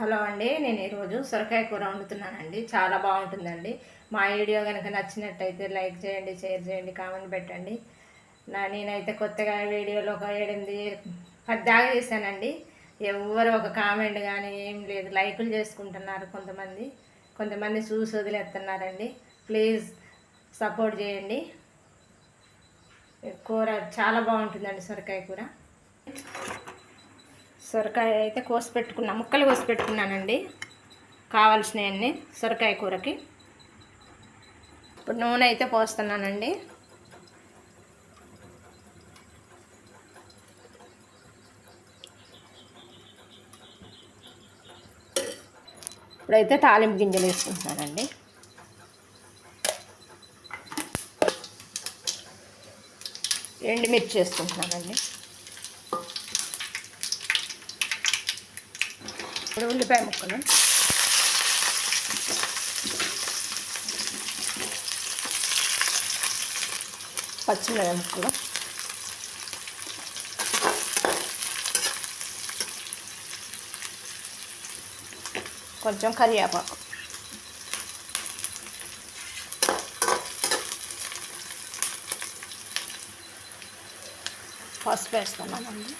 Hello అండి, నేను ఈరోజు సొరకాయ కూర వండుతున్నానండి. చాలా బాగుంటుందండి. మా వీడియో కనుక నచ్చినట్టయితే లైక్ చేయండి, షేర్ చేయండి, కామెంట్ పెట్టండి. నేనైతే కొత్తగా వీడియోలో ఒక 8-10 దాకా చేశానండి. ఎవరు ఒక కామెంట్ కానీ ఏం లేదు. లైకులు చేసుకుంటున్నారు కొంతమంది చూసి వదిలేస్తున్నారండి. ప్లీజ్ సపోర్ట్ చేయండి. కూర చాలా బాగుంటుందండి సొరకాయ కూర. సొరకాయ అయితే ముక్కలు కోసి పెట్టుకున్నానండి. కావాల్సినవన్నీ సొరకాయ కూరకి. ఇప్పుడు నూనె అయితే పోస్తున్నానండి. ఇప్పుడైతే తాలింపు గింజలు వేసుకుంటున్నానండి. ఎండుమిర్చి వేసుకుంటున్నానండి. ఇప్పుడు ఉల్లిపాయ ముక్కలు, పచ్చిమిరపకాయ ముక్కలు, కొంచెం కరివేపాకు, పసుపు వేస్తున్నానండి.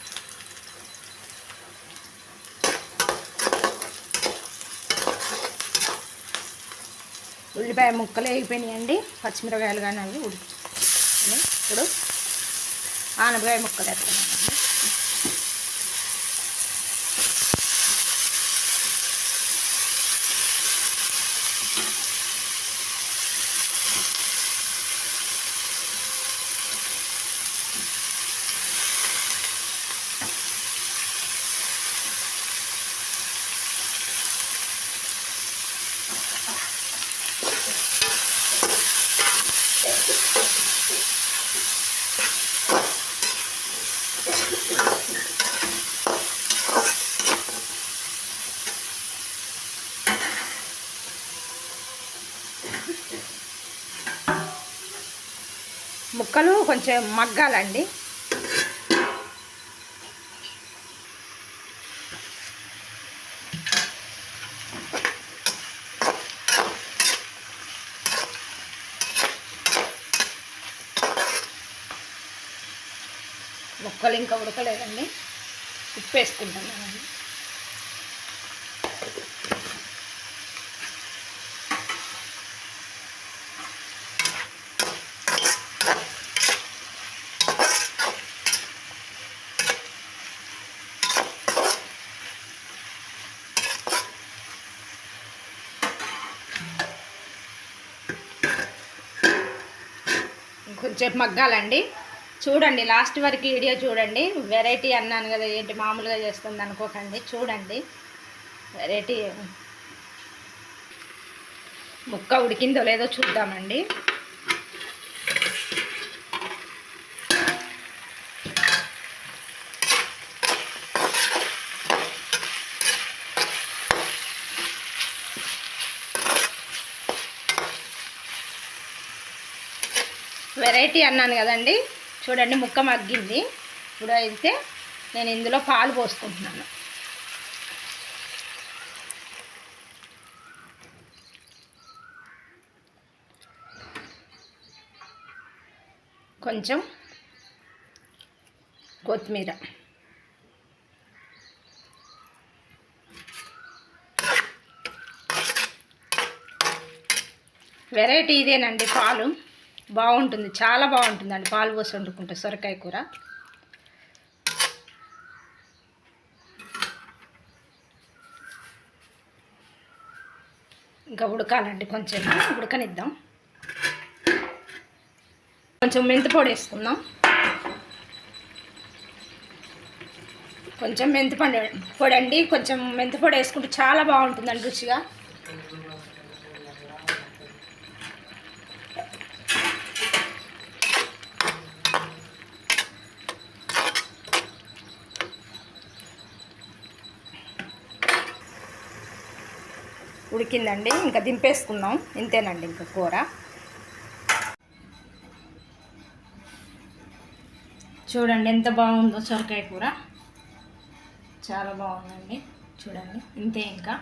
ఉల్లిపాయ ముక్కలు వేగిపోయినాయండి. పచ్చిమిరపకాయలు కానీ అవి ఇప్పుడు ఆనపకాయ ముక్కలు వేస్తున్నానండి. ముక్కలు కొంచెం మగ్గాలండి. ముక్కలు ఇంకా ఉడకలేదండి. ఉప్పు వేసుకుంటున్నానండి. కొంచెం మగ్గాలండి. చూడండి, లాస్ట్ వరకు వీడియో చూడండి. వెరైటీ అన్నాను కదా, ఏంటి మామూలుగా చేస్తుంది అనుకోకండి. చూడండి, వెరైటీ. ముక్క ఉడికిందో లేదో చూద్దామండి. వెరైటీ అన్నాను కదండి, చూడండి ముక్క మగ్గింది. ఇప్పుడు అయితే నేను ఇందులో పాలు పోసుకుంటున్నాను. కొంచెం కొత్తిమీర, వెరైటీ ఇదేనండి. పాలు బాగుంటుంది, చాలా బాగుంటుందండి పాలు పోసి వండుకుంటే సొరకాయ కూర. ఇంకా ఉడకాలండి, కొంచెం ఉడకనిద్దాం. కొంచెం మెంతిపొడి వేసుకుందాం. కొంచెం పొడి అండి. కొంచెం మెంతిపొడి వేసుకుంటే చాలా బాగుంటుందండి రుచిగా. ఉడికిందండి, ఇంకా దింపేసుకుందాం. ఇంతేనండి ఇంకా కూర. చూడండి ఎంత బాగుందో సొరకాయ కూర, చాలా బాగుందండి. చూడండి ఇంతే ఇంకా